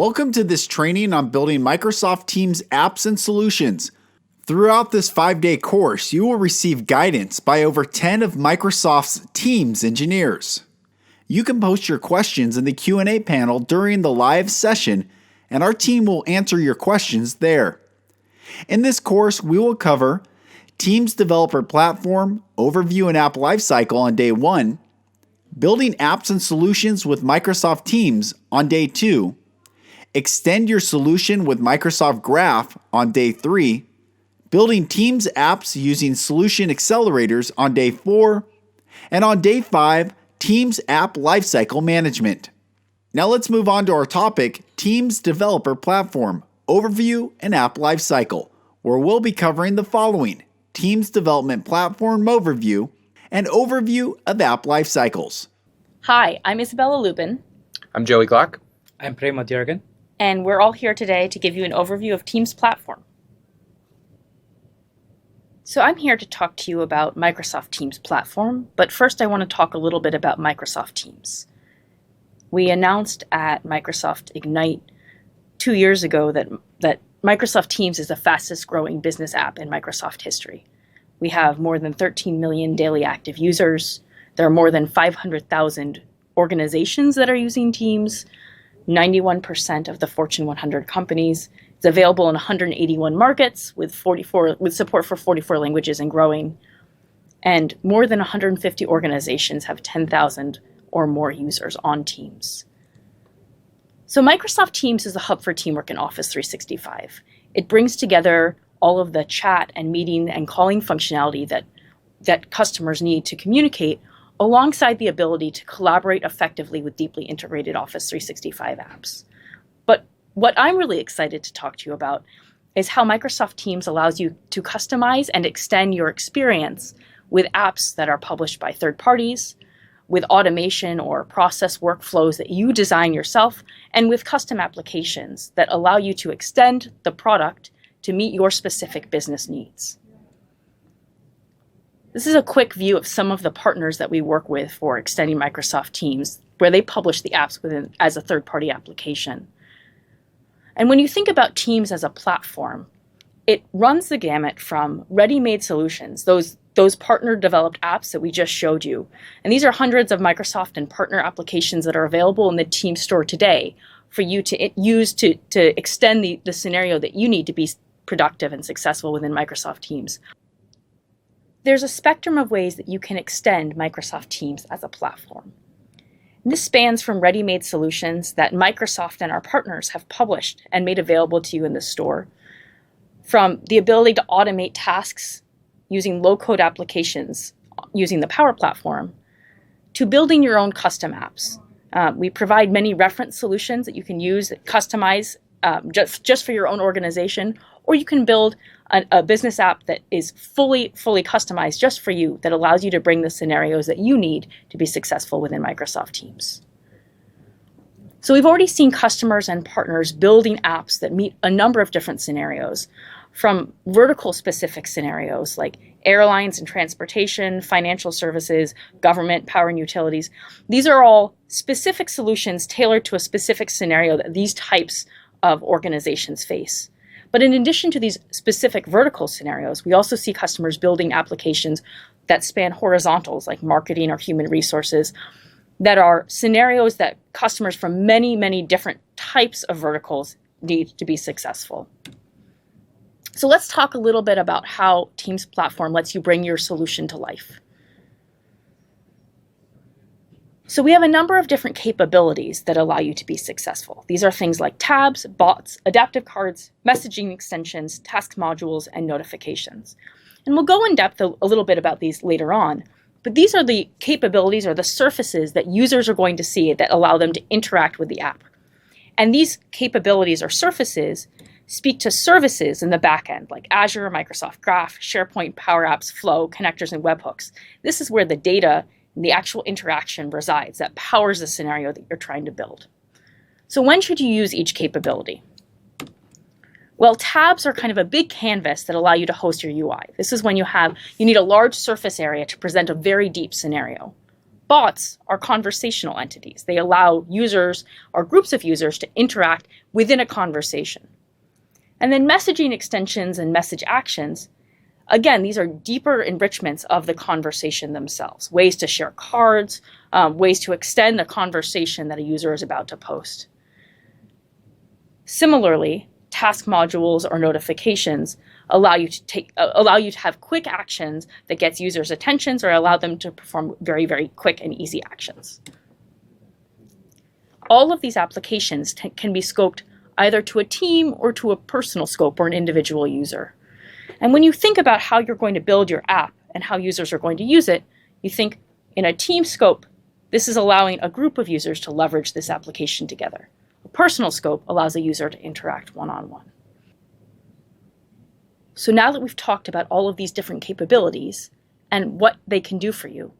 Welcome to this training on building Microsoft Teams apps and solutions. Throughout this 5-day course, you will receive guidance by over 10 of Microsoft's Teams engineers. You can post your questions in the Q&A panel during the live session, and our team will answer your questions there. In this course, we will cover Teams Developer Platform, Overview and App Lifecycle on day 1, building apps and solutions with Microsoft Teams on day 2, extend your solution with Microsoft Graph on day 3, building Teams apps using solution accelerators on day 4, and on day 5, Teams App Lifecycle Management. Now let's move on to our topic, Teams Developer Platform, Overview and App Lifecycle, where we'll be covering the following: Teams Development Platform Overview and Overview of App Lifecycles. Hi, I'm Isabella Lubin. I'm Joey Glock. I'm Prema Djurgen. And we're all here today to give you an overview of Teams Platform. So I'm here to talk to you about Microsoft Teams Platform, but first I want to talk a little bit about Microsoft Teams. We announced at Microsoft Ignite 2 years ago that Microsoft Teams is the fastest growing business app in Microsoft history. We have more than 13 million daily active users. There are more than 500,000 organizations that are using Teams. 91% of the Fortune 100 companies. It's available in 181 markets with support for 44 languages and growing. And more than 150 organizations have 10,000 or more users on Teams. So Microsoft Teams is a hub for teamwork in Office 365. It brings together all of the chat and meeting and calling functionality that customers need to communicate, alongside the ability to collaborate effectively with deeply integrated Office 365 apps. But what I'm really excited to talk to you about is how Microsoft Teams allows you to customize and extend your experience with apps that are published by third parties, with automation or process workflows that you design yourself, and with custom applications that allow you to extend the product to meet your specific business needs. This is a quick view of some of the partners that we work with for extending Microsoft Teams, where they publish the apps as a third-party application. And when you think about Teams as a platform, it runs the gamut from ready-made solutions, those partner-developed apps that we just showed you. And these are hundreds of Microsoft and partner applications that are available in the Teams store today for you to use to extend the scenario that you need to be productive and successful within Microsoft Teams. There's a spectrum of ways that you can extend Microsoft Teams as a platform. And this spans from ready-made solutions that Microsoft and our partners have published and made available to you in the store, from the ability to automate tasks using low-code applications using the Power Platform, to building your own custom apps. We provide many reference solutions that you can use that customize just for your own organization, or you can build a business app that is fully customized just for you, that allows you to bring the scenarios that you need to be successful within Microsoft Teams. So we've already seen customers and partners building apps that meet a number of different scenarios, from vertical specific scenarios like airlines and transportation, financial services, government, power and utilities. These are all specific solutions tailored to a specific scenario that these types of organizations face. But in addition to these specific vertical scenarios, we also see customers building applications that span horizontals like marketing or human resources, that are scenarios that customers from many, many different types of verticals need to be successful. So let's talk a little bit about how Teams Platform lets you bring your solution to life. So we have a number of different capabilities that allow you to be successful. These are things like tabs, bots, adaptive cards, messaging extensions, task modules, and notifications. And we'll go in depth a little bit about these later on, but these are the capabilities or the surfaces that users are going to see that allow them to interact with the app. And these capabilities or surfaces speak to services in the backend, like Azure, Microsoft Graph, SharePoint, Power Apps, Flow, connectors, and webhooks. This is where the data and the actual interaction resides that powers the scenario that you're trying to build. So when should you use each capability? Well, tabs are kind of a big canvas that allow you to host your UI. This is when you need a large surface area to present a very deep scenario. Bots are conversational entities. They allow users or groups of users to interact within a conversation. And then messaging extensions and message actions, again, these are deeper enrichments of the conversation themselves, ways to share cards, ways to extend a conversation that a user is about to post. Similarly, task modules or notifications allow you to have quick actions that gets users' attentions or allow them to perform very, very quick and easy actions. All of these applications can be scoped either to a team or to a personal scope or an individual user. And when you think about how you're going to build your app and how users are going to use it, you think in a team scope, this is allowing a group of users to leverage this application together. A personal scope allows a user to interact one-on-one. So now that we've talked about all of these different capabilities and what they can do for you,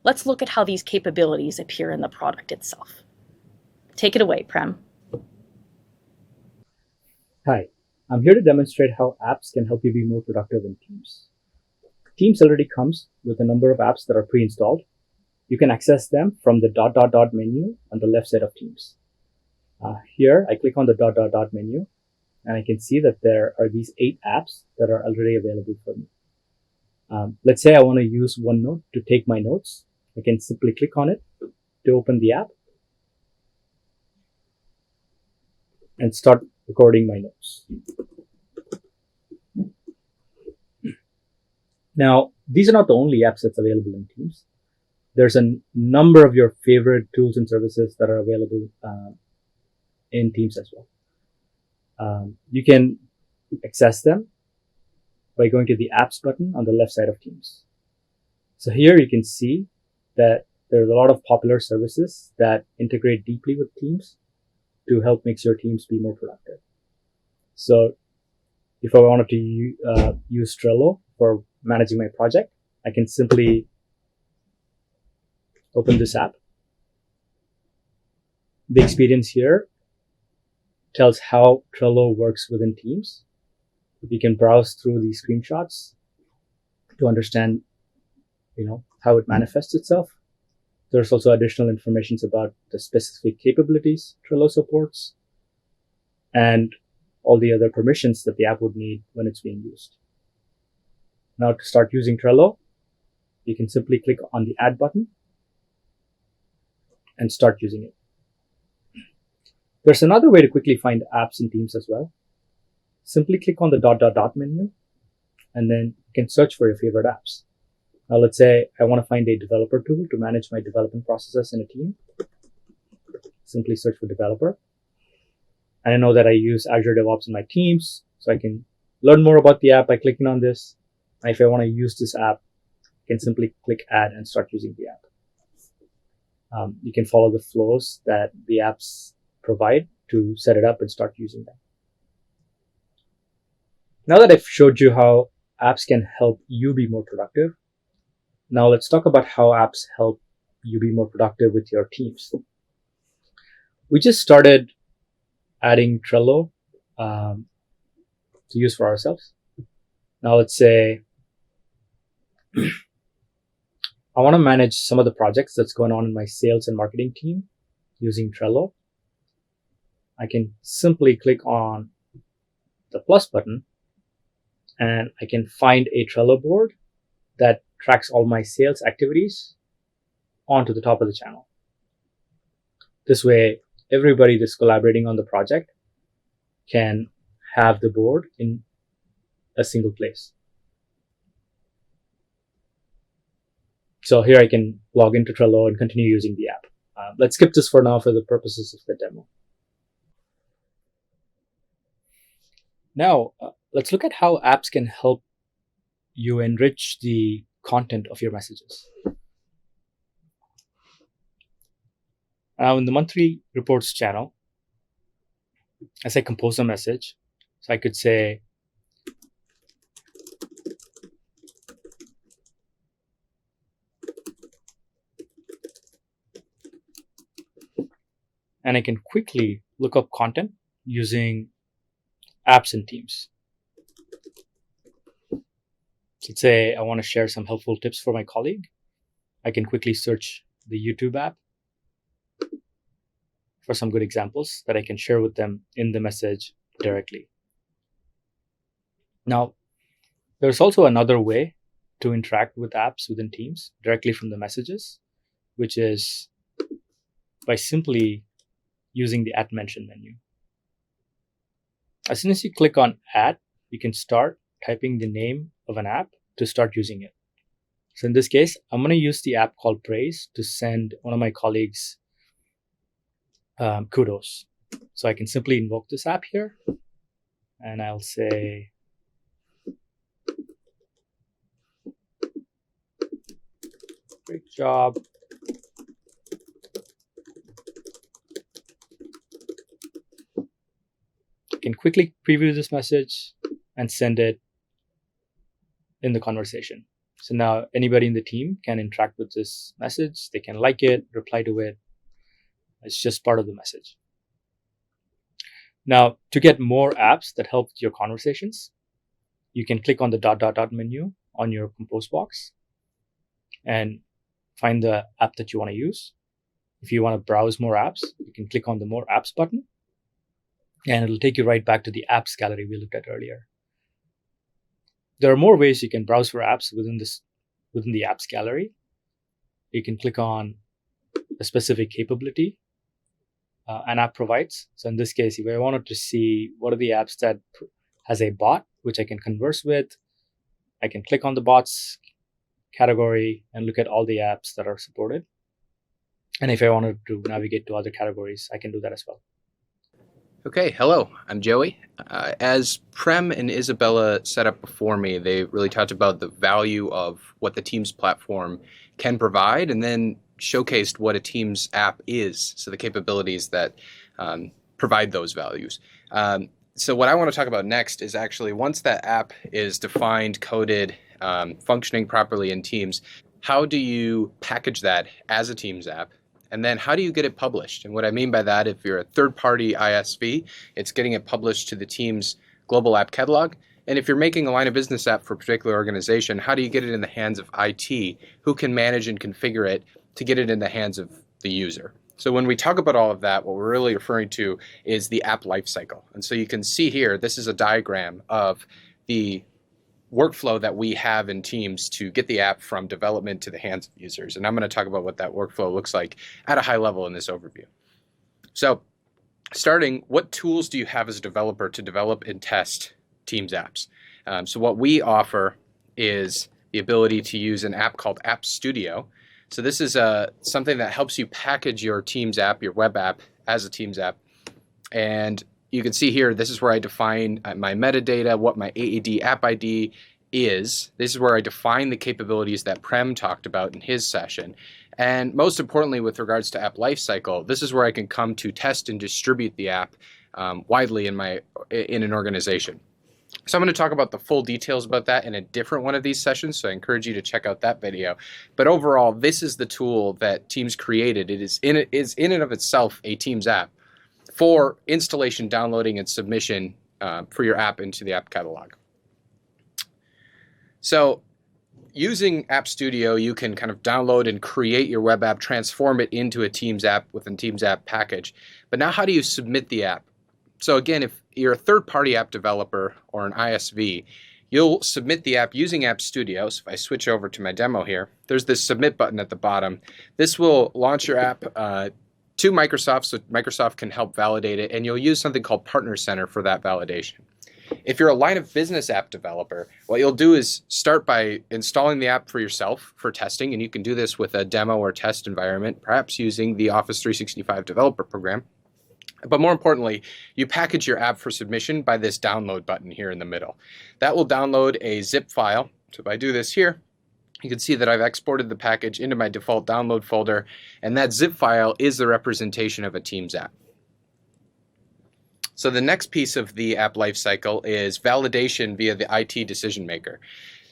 let's look at how these capabilities appear in the product itself. Take it away, Prem. Hi, I'm here to demonstrate how apps can help you be more productive in Teams. Teams already comes with a number of apps that are pre-installed. You can access them from the ... menu on the left side of Teams. Here, I click on the ... menu, and I can see that there are these 8 apps that are already available for me. Let's say I want to use OneNote to take my notes. I can simply click on it to open the app and start recording my notes. Now, these are not the only apps that's available in Teams. There's a number of your favorite tools and services that are available in Teams as well. You can access them by going to the Apps button on the left side of Teams. So here you can see that there's a lot of popular services that integrate deeply with Teams to help make your teams be more productive. So if I wanted to use Trello for managing my project, I can simply open this app. The experience here tells how Trello works within Teams. You can browse through these screenshots to understand, how it manifests itself. There's also additional information about the specific capabilities Trello supports and all the other permissions that the app would need when it's being used. Now, to start using Trello, you can simply click on the Add button and start using it. There's another way to quickly find apps in Teams as well. Simply click on the ... menu, and then you can search for your favorite apps. Now, let's say I want to find a developer tool to manage my development processes in a team. Simply search for developer. And I know that I use Azure DevOps in my teams, so I can learn more about the app by clicking on this. And if I want to use this app, I can simply click Add and start using the app. You can follow the flows that the apps provide to set it up and start using them. Now that I've showed you how apps can help you be more productive, now let's talk about how apps help you be more productive with your teams. We just started adding Trello to use for ourselves. Now let's say I want to manage some of the projects that's going on in my sales and marketing team using Trello. I can simply click on the plus button and I can find a Trello board that tracks all my sales activities onto the top of the channel. This way, everybody that's collaborating on the project can have the board in a single place. So here I can log into Trello and continue using the app. Let's skip this for now for the purposes of the demo. Now, let's look at how apps can help you enrich the content of your messages. Now, in the monthly reports channel, as I compose a message, so I could say, and I can quickly look up content using apps and Teams. Let's say I want to share some helpful tips for my colleague. I can quickly search the YouTube app for some good examples that I can share with them in the message directly. Now, there's also another way to interact with apps within Teams directly from the messages, which is by simply using the @mention menu. As soon as you click on @, you can start typing the name of an app to start using it. So in this case, I'm going to use the app called Praise to send one of my colleagues kudos. So I can simply invoke this app here, and I'll say, great job. I can quickly preview this message and send it in the conversation. So now anybody in the team can interact with this message. They can like it, reply to it. It's just part of the message. Now, to get more apps that help your conversations, you can click on the ... menu on your Compose box and find the app that you want to use. If you want to browse more apps, you can click on the More Apps button, and it'll take you right back to the apps gallery we looked at earlier. There are more ways you can browse for apps within the apps gallery. You can click on a specific capability an app provides. So in this case, if I wanted to see what are the apps that has a bot, which I can converse with, I can click on the bots category and look at all the apps that are supported. And if I wanted to navigate to other categories, I can do that as well. Okay, hello, I'm Joey. As Prem and Isabella set up before me, they really talked about the value of what the Teams platform can provide, and then showcased what a Teams app is, so the capabilities that provide those values. So what I want to talk about next is actually once that app is defined, coded, functioning properly in Teams, how do you package that as a Teams app? And then how do you get it published? And what I mean by that, if you're a third-party ISV, it's getting it published to the Teams global app catalog. And if you're making a line of business app for a particular organization, how do you get it in the hands of IT, who can manage and configure it to get it in the hands of the user? So when we talk about all of that, what we're really referring to is the app lifecycle. And so you can see here, this is a diagram of the workflow that we have in Teams to get the app from development to the hands of users. And I'm going to talk about what that workflow looks like at a high level in this overview. So starting, what tools do you have as a developer to develop and test Teams apps? So what we offer is the ability to use an app called App Studio. So this is something that helps you package your Teams app, your web app, as a Teams app. And you can see here, this is where I define my metadata, what my AAD app ID is. This is where I define the capabilities that Prem talked about in his session. And most importantly, with regards to App Lifecycle, this is where I can come to test and distribute the app widely in an organization. So I'm going to talk about the full details about that in a different one of these sessions, so I encourage you to check out that video. But overall, this is the tool that Teams created. It is in and of itself a Teams app for installation, downloading, and submission for your app into the app catalog. So using App Studio, you can kind of download and create your web app, transform it into a Teams app within Teams app package. But now how do you submit the app? So again, if you're a third-party app developer or an ISV, you'll submit the app using App Studio. So if I switch over to my demo here, there's this submit button at the bottom. This will launch your app to Microsoft, so Microsoft can help validate it, and you'll use something called Partner Center for that validation. If you're a line of business app developer, what you'll do is start by installing the app for yourself for testing, and you can do this with a demo or test environment, perhaps using the Office 365 developer program. But more importantly, you package your app for submission by this download button here in the middle. That will download a zip file. So if I do this here, you can see that I've exported the package into my default download folder, and that zip file is the representation of a Teams app. So the next piece of the app lifecycle is validation via the IT decision maker.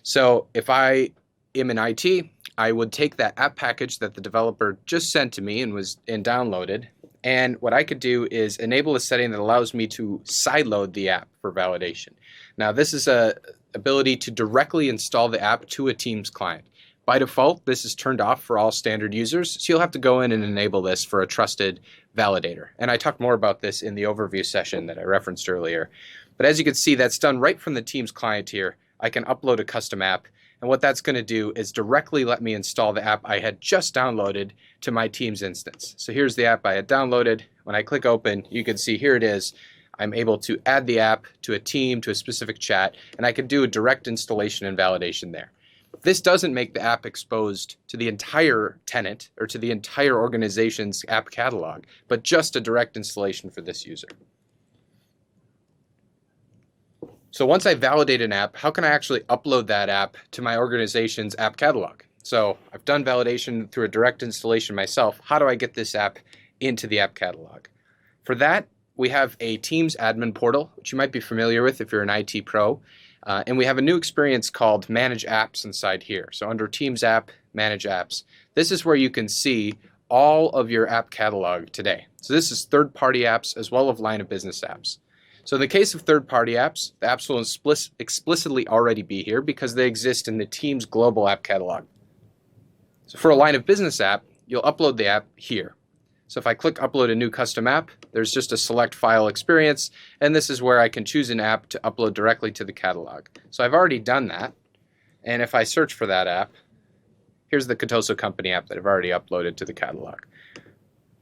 So if I am in IT, I would take that app package that the developer just sent to me and downloaded, and what I could do is enable a setting that allows me to sideload the app for validation. Now this is a ability to directly install the app to a Teams client By default, this is turned off for all standard users, so you'll have to go in and enable this for a trusted validator. And I talked more about this in the overview session that I referenced earlier. But as you can see, that's done right from the Teams client here. I can upload a custom app, and what that's going to do is directly let me install the app I had just downloaded to my Teams instance. So here's the app I had downloaded. When I click open, you can see here it is. I'm able to add the app to a team, to a specific chat, and I can do a direct installation and validation there. This doesn't make the app exposed to the entire tenant or to the entire organization's app catalog, but just a direct installation for this user. So once I validate an app, how can I actually upload that app to my organization's app catalog? So I've done validation through a direct installation myself. How do I get this app into the app catalog? For that, we have a Teams admin portal, which you might be familiar with if you're an IT pro. And we have a new experience called Manage Apps inside here. So under Teams App, Manage Apps, this is where you can see all of your app catalog today. So this is third-party apps as well as line of business apps. So in the case of third-party apps, the apps will explicitly already be here because they exist in the Teams global app catalog. So for a line of business app, you'll upload the app here. So if I click upload a new custom app, there's just a select file experience, and this is where I can choose an app to upload directly to the catalog. So I've already done that, and if I search for that app, here's the Contoso Company app that I've already uploaded to the catalog.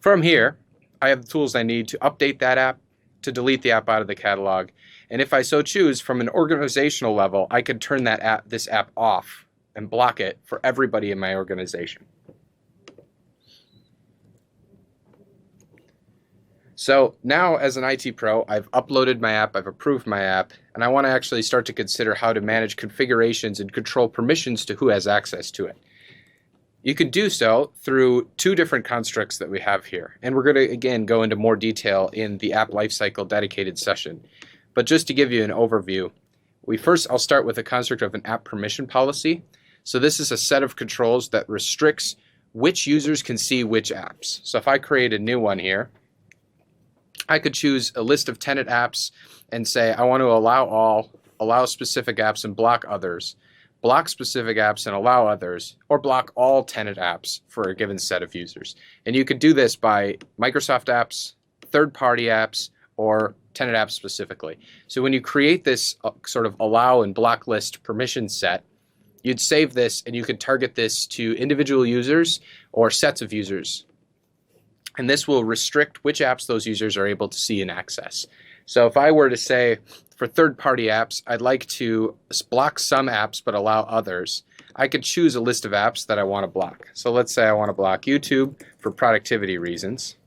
From here, I have the tools I need to update that app, to delete the app out of the catalog, and if I so choose, from an organizational level, I could turn this app off and block it for everybody in my organization. So now as an IT pro, I've uploaded my app, I've approved my app, and I want to actually start to consider how to manage configurations and control permissions to who has access to it. You can do so through two different constructs that we have here. And we're going to, again, go into more detail in the App Lifecycle dedicated session. But just to give you an overview, I'll start with a construct of an app permission policy. So this is a set of controls that restricts which users can see which apps. So if I create a new one here, I could choose a list of tenant apps and say I want to allow specific apps and block others, block specific apps and allow others, or block all tenant apps for a given set of users. And you could do this by Microsoft apps, third-party apps, or tenant apps specifically. So when you create this sort of allow and block list permission set, you'd save this and you could target this to individual users or sets of users. And this will restrict which apps those users are able to see and access. So if I were to say, for third-party apps, I'd like to block some apps but allow others, I could choose a list of apps that I want to block. So let's say I want to block YouTube for productivity reasons.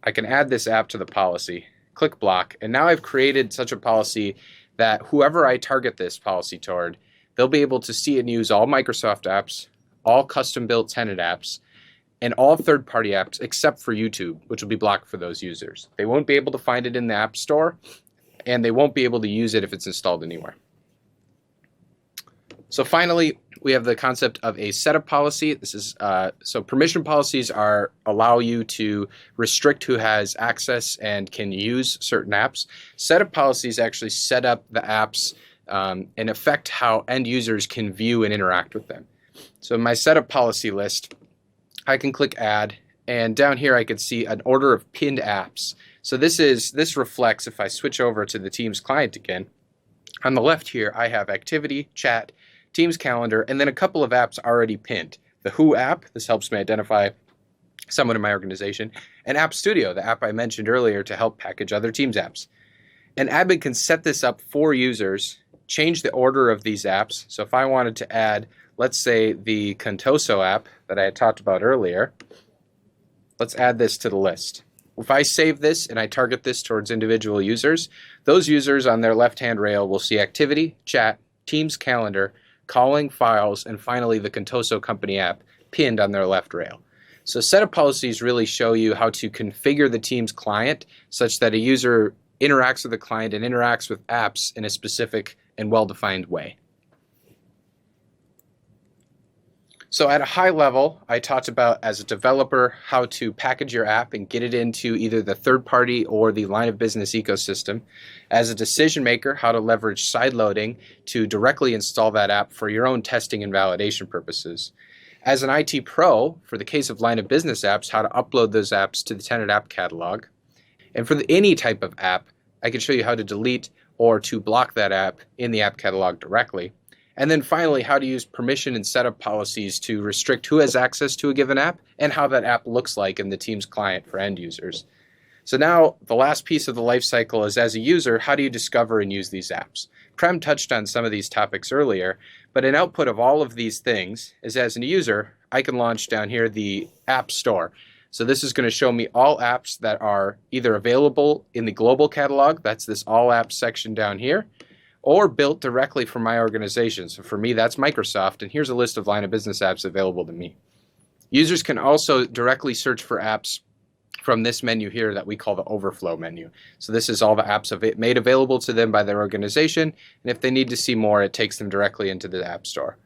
I can add this app to the policy, click block, and now I've created such a policy that whoever I target this policy toward, they'll be able to see and use all Microsoft apps, all custom-built tenant apps, and all third-party apps except for YouTube, which will be blocked for those users. They won't be able to find it in the App Store, and they won't be able to use it if it's installed anywhere. So finally, we have the concept of a setup policy. This is so permission policies allow you to restrict who has access and can use certain apps. Setup policies actually set up the apps and affect how end users can view and interact with them. So in my setup policy list, I can click add, and down here I can see an order of pinned apps. So this reflects, if I switch over to the Teams client again, on the left here I have activity, chat, Teams calendar, and then a couple of apps already pinned. The Who app, this helps me identify someone in my organization, and App Studio, the app I mentioned earlier to help package other Teams apps. An admin can set this up for users, change the order of these apps. So if I wanted to add, let's say, the Contoso app that I had talked about earlier, let's add this to the list. If I save this and I target this towards individual users, those users on their left-hand rail will see activity, chat, Teams calendar, calling, files, and finally the Contoso Company app pinned on their left rail. So setup policies really show you how to configure the Teams client such that a user interacts with the client and interacts with apps in a specific and well-defined way. So at a high level, I talked about, as a developer, how to package your app and get it into either the third-party or the line of business ecosystem. As a decision maker, how to leverage sideloading to directly install that app for your own testing and validation purposes. As an IT pro, for the case of line of business apps, how to upload those apps to the tenant app catalog. And for any type of app, I can show you how to delete or to block that app in the app catalog directly. And then finally, how to use permission and setup policies to restrict who has access to a given app and how that app looks like in the Teams client for end users. So now the last piece of the lifecycle is, as a user, how do you discover and use these apps? Prem touched on some of these topics earlier, but an output of all of these things is, as a user, I can launch down here the App Store. So this is going to show me all apps that are either available in the global catalog, that's this all apps section down here, or built directly from my organization. So for me, that's Microsoft, and here's a list of line of business apps available to me. Users can also directly search for apps from this menu here that we call the overflow menu. So this is all the apps made available to them by their organization, and if they need to see more, it takes them directly into the App Store.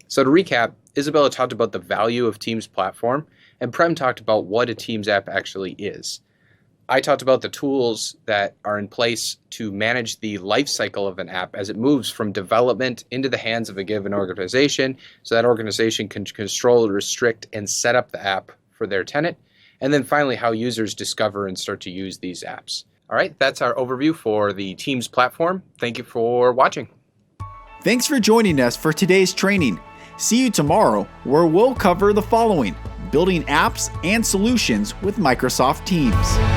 So to recap, Isabella talked about the value of Teams platform, and Prem talked about what a Teams app actually is. I talked about the tools that are in place to manage the life cycle of an app as it moves from development into the hands of a given organization, so that organization can control, restrict, and set up the app for their tenant. And then finally, how users discover and start to use these apps. All right, that's our overview for the Teams platform. Thank you for watching. Thanks for joining us for today's training. See you tomorrow, where we'll cover the following: building apps and solutions with Microsoft Teams.